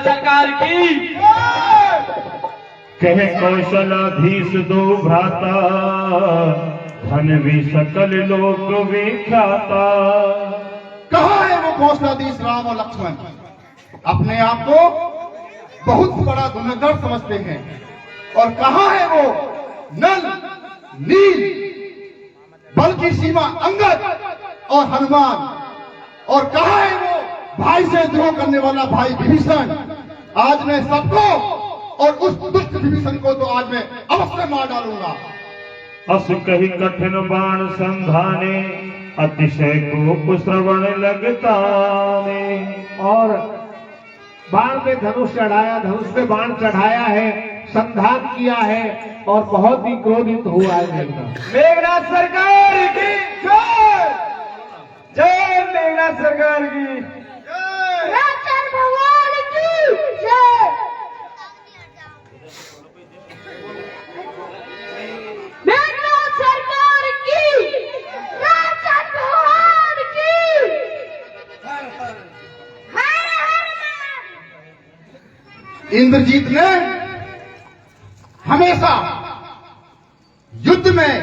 सरकार की कहे कौशलाधीश दो भ्राता, धन भी सकल लोक विख्याता। कहाँ है वो कौशलाधीश राम और लक्ष्मण? अपने आप को बहुत बड़ा धनुर्धर समझते हैं। और कहाँ है वो नल नील बल की सीमा अंगद और हनुमान? और कहाँ है वो भाई से द्रोह करने वाला भाई विभीषण? आज मैं सबको और उस दुष्ट विभीषण को तो आज मैं अवश्य मार डालूंगा। अस कही कठिन बाण संधाने, अतिशय को श्रवण लगता में। और बाण पे धनुष चढ़ाया, धनुष पे बाण चढ़ाया है, संधान किया है और बहुत ही क्रोधित हुआ है मेघनाथ। मेघनाथ सरकार की जय, जय मेघनाथ सरकार की, रामचंद्र भगवान की जय। मेघनाथ सरकार की, रामचंद्र भगवान की। हर हर इंद्रजीत ने हमेशा युद्ध में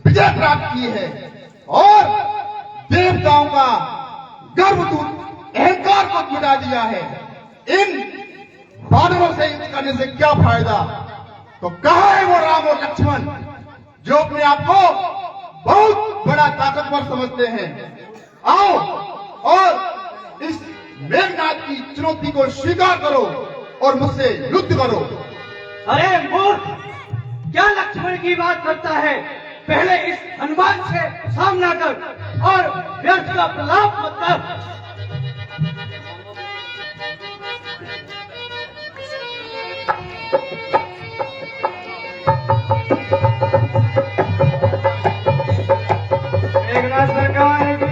विजय प्राप्त की है और देवताओं का गर्व अहंकार को मिटा दिया है। इन बानरों से युद्ध करने से क्या फायदा? तो कहाँ है वो राम और लक्ष्मण जो अपने आप को बहुत बड़ा ताकतवर समझते हैं? आओ और इस मेघनाथ की चुनौती को स्वीकार करो और मुझसे युद्ध करो। अरे मूर्ख, क्या लक्ष्मण की बात करता है? पहले इस हनुमान से सामना कर और व्यर्थ का प्रलाप मत कर। मेघनाथ सरकार की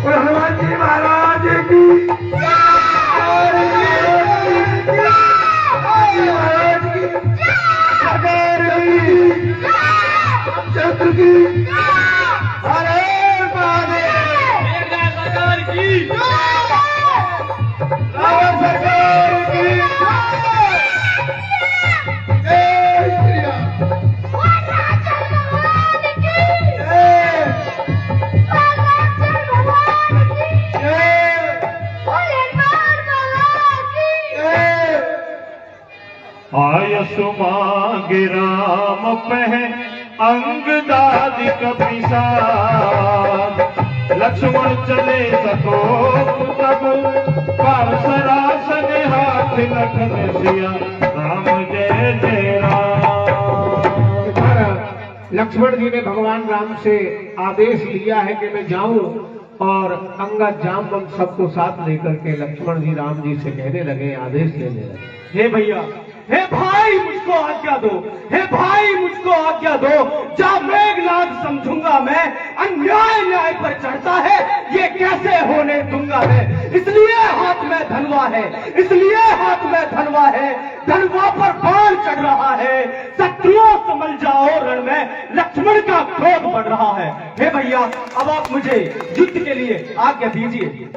हनुमान जी महाराज की, चंद्र की, अरे मेघनाथ सरकार की, रावण सरकार की, जय श्री राम। आयसु मांगे राम पह अंगदादि कपिसाद, लक्ष्मण चले सको तब पर सरासन हाथ लखन सिया, राम जय जय राम। लक्ष्मण जी ने भगवान राम से आदेश लिया है कि मैं जाऊं और अंगद जामवंत सबको साथ लेकर के लक्ष्मण जी राम जी से कहने लगे, आदेश देने लगे। हे भैया, हे भाई मुझको आज्ञा दो, हे भाई मुझको आज्ञा दो। जब मेघनाथ समझूंगा मैं अन्याय न्याय पर चढ़ता है, ये कैसे होने दूंगा मैं। इसलिए हाथ में धनवा है, इसलिए हाथ में धनवा है, धनवा पर बाण चढ़ रहा है। शत्रुओं समझ जाओ रण में लक्ष्मण का क्रोध बढ़ रहा है। हे भैया, अब आप मुझे युद्ध के लिए आज्ञा दीजिए।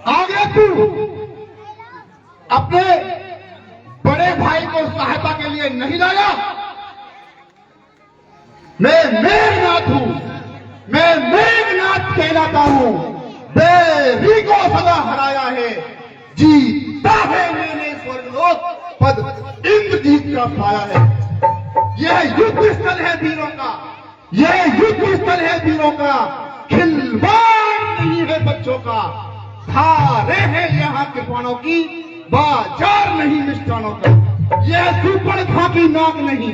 आगे तू अपने बड़े भाई को सहायता के लिए नहीं लाया? मैं मेघनाथ हूं, मैं मेघनाथ कहलाता हूं। देवी को सदा हराया है, जीता है मैंने स्वर्गलोक पद इंद्रजीत का पाया है। यह युद्ध स्थल है वीरों का, यह युद्ध स्थल है वीरों का, खिलवाड़ नहीं है बच्चों का। धारे हैं यहाँ कृपाणों की, बाजार नहीं मिष्ठानों का। यह सुपड़ खाकी नाक नहीं,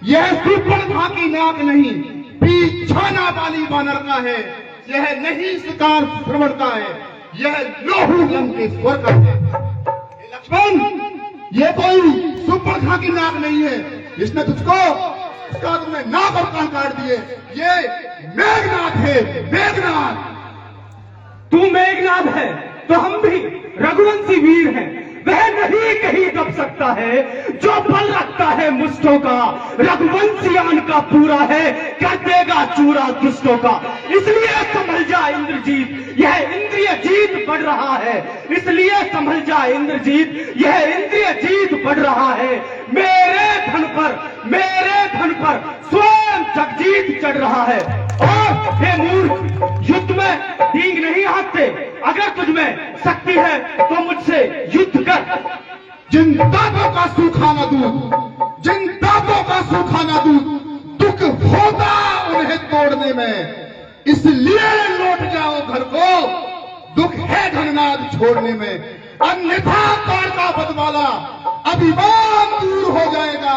यह सुपड़ खाकी नाक नहीं, पीछाना वाली बानर का है। यह नहीं शिकार श्रवण का है, यह लोहू लंकेश्वर का है। लक्ष्मण, ये कोई सुपड़ खाकी नाक नहीं है, इसने तुझको इसका तुमने नाक और कान काट दिए। ये मेघनाथ है, मेघनाथ। तू मेघनाथ है तो हम भी रघुवंशी वीर हैं। वह नहीं कहीं दब सकता है जो बल रखता है मुष्टों का। रघुवंशियान का पूरा है, कर देगा चूरा दुष्टों का। इसलिए संभल जा इंद्रजीत, यह इंद्रिय जीत बढ़ रहा है। इसलिए संभल जा इंद्रजीत, यह इंद्रिय जीत बढ़ रहा है। मेरे धन पर स्वयं जगजीत चढ़ रहा है। और हे मूर्ख, युद्ध में डींग नहीं हाँकते। अगर तुझमें शक्ति है तो मुझसे युद्ध कर। जिन दांतों का सूखा न दूध, जिन दांतों का सूखा न दूध, दुख होता उन्हें तोड़ने में। इसलिए लौट जाओ घर को, दुख है धननाद छोड़ने में। अन्यथा कार का बदवाला अभिमान दूर हो जाएगा।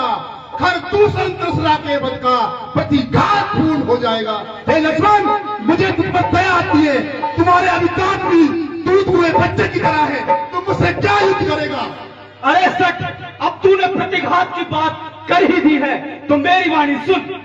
हर दूसर दूसरा के बद का प्रतिघात पूर्ण हो जाएगा। हे लक्ष्मण, मुझे तुम पर दया आती है। तुम्हारे अभिदान भी दूध हुए बच्चे की तरह है। तुम मुझसे क्या युद्ध करेगा? अरे सट, अब तूने प्रतिघात की बात कर ही दी है तो मेरी वाणी सुन।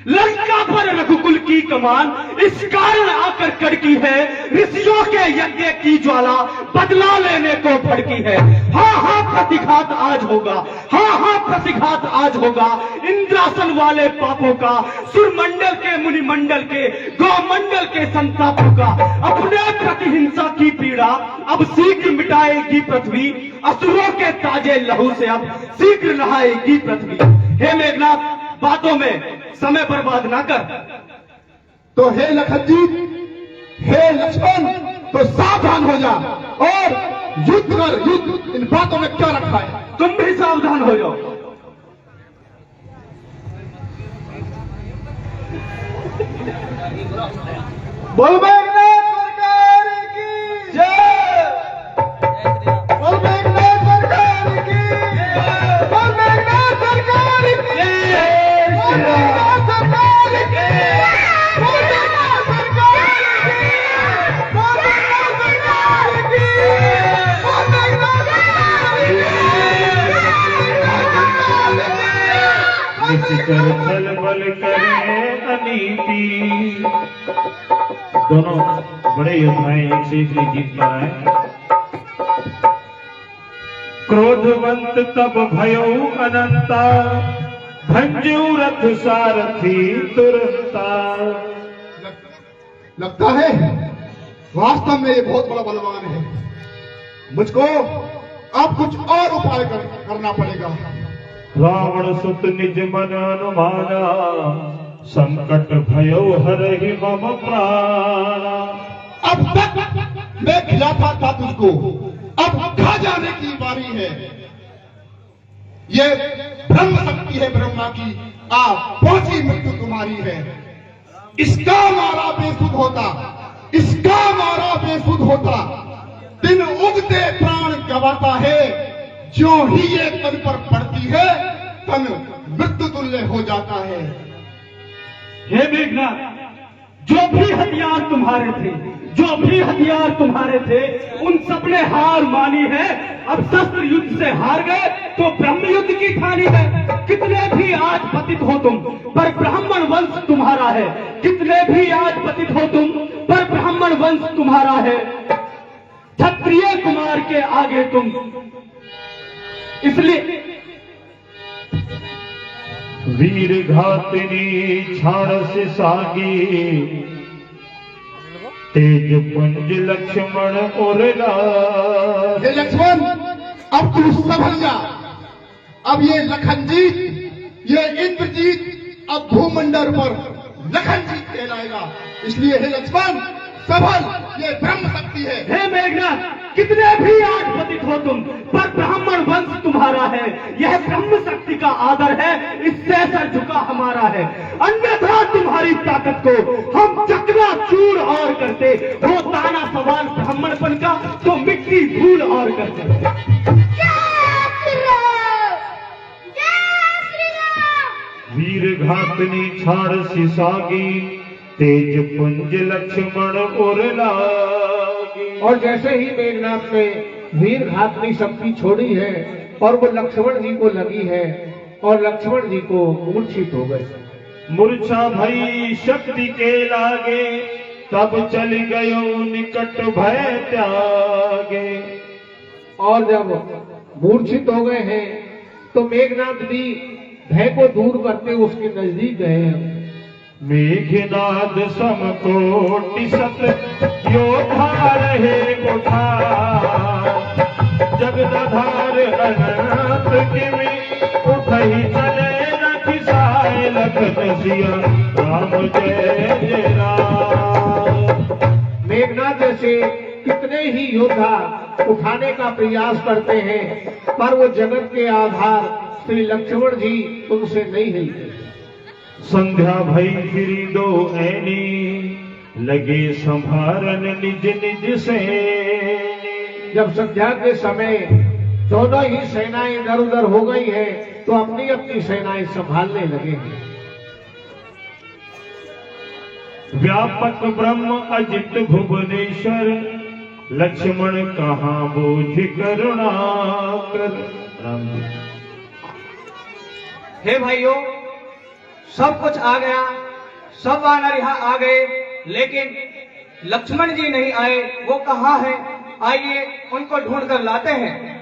लंका पर रघुकुल की कमान इस कारण आकर कड़की है। ऋषियों के यज्ञ की ज्वाला बदला लेने को भड़की है। हाँ प्रतिघात आज होगा, हाँ प्रतिघात आज होगा। इंद्रासन वाले पापों का, सुरमंडल के मुनिमंडल के, गौमंडल के संतापों का। अपने प्रतिहिंसा की पीड़ा अब शीघ्र मिटाएगी पृथ्वी। असुरों के ताजे लहू से अब शीघ्र नहाएगी पृथ्वी। हे मेघनाथ, बातों में समय बर्बाद ना कर। तो हे लखनजीत, हे लक्ष्मण, तो सावधान हो जा और युद्ध कर। युद्ध इन बातों में क्या रखा है? तुम भी सावधान हो जाओ। बोल मेघनाथ सरकार की जय। बोल मेघनाथ सरकार की जय। बोल मेघनाथ सरकार की जय। बोल मेघनाथ सरकार की जय। बोल मेघनाथ सरकार की जय। बोल मेघनाथ सरकार की जय। बोल मेघनाथ सरकार की जय। निश्चर छल बल करे अनीति। दोनों बड़े योद्धाएं एक से एक जीत पा रहे हैं। क्रोधवंत तब भयो अनंता, भंजू रथ सारथी तुरंता। लगता है वास्तव में ये बहुत बड़ा बलवान है। मुझको अब कुछ और उपाय करना पड़ेगा। रावण सुत निज मन अनुमाना, संकट भयो हरहि मम प्राणा। अब तक मैं खिलाता था तुझको, अब खा जाने की बारी है। ये ब्रह्म शक्ति है ब्रह्मा की, पहुंची मृत्यु तुम्हारी है। इसका मारा बेसुध होता, इसका मारा बेसुध होता, दिन उगते प्राण गवाता है। जो ही ये तन पर पड़ती है, तन मृत्यु तुल्य हो जाता है। हे मेघनाथ, जो भी हथियार तुम्हारे थे, जो भी हथियार तुम्हारे थे, उन सबने हार मानी है। अब शस्त्र युद्ध से हार गए तो ब्रह्म युद्ध की ठानी है। कितने भी आज पतित हो तुम, पर ब्राह्मण वंश तुम्हारा है। कितने भी आज पतित हो तुम, पर ब्राह्मण वंश तुम्हारा है। क्षत्रिय कुमार के आगे तुम, इसलिए वीर घातिनी छाड़स सागी, तेज पुंज लक्ष्मण और लागी। हे लक्ष्मण, अब तू संभल जा। अब ये लखनजीत, ये इंद्रजीत अब भूमंडल पर लखनजीत कहलाएगा। इसलिए हे लक्ष्मण संभल, ये ब्रह्म शक्ति है। हे मेघनाथ, कितने भी आज पतित हो तुम, पर ब्राह्मण वंश तुम्हारा है। यह ब्रह्म शक्ति का आदर है, इससे सर झुका हमारा है। अन्यथा तुम्हारी ताकत को हम चकनाचूर और करते। हो ताना सवाल ब्राह्मणपन का तो मिट्टी धूल और करते। वीर घातनी छाड़सी सागी, तेज पुंज लक्ष्मण और लागी। और जैसे ही मेघनाथ ने वीर घातनी शक्ति छोड़ी है और वो लक्ष्मण जी को लगी है और लक्ष्मण जी को मूर्छित हो गए। मूर्छा भई शक्ति के लागे, तब चल गयो निकट भय त्यागे। और जब मूर्छित हो गए हैं तो मेघनाथ भी भय को दूर करते उसके नजदीक गए हैं। मेघनाद समकोटि सत योद्धा रहे कुठार, जगदाधार अनंत किमि उठहि चले रखिसाए लखन सिया राम जय जय राम। मेघनाथ जैसे कितने ही योद्धा उठाने का प्रयास करते हैं पर वो जगत के आधार श्री लक्ष्मण जी उनसे नहीं हिलते। संध्या भई फिरी दो ऐनी, लगे संभारन निज निज से। जब संध्या के समय दोनों ही सेनाएं इधर उधर हो गई है तो अपनी अपनी सेनाएं संभालने लगे हैं। व्यापक ब्रह्म अजित भुवनेश्वर, लक्ष्मण कहाँ बोझ करुणा कर। राम जी। हे भाइयों, सब कुछ आ गया, सब वानर यहाँ आ गए, लेकिन लक्ष्मण जी नहीं आए। वो कहाँ है? आइए उनको ढूंढ कर लाते हैं।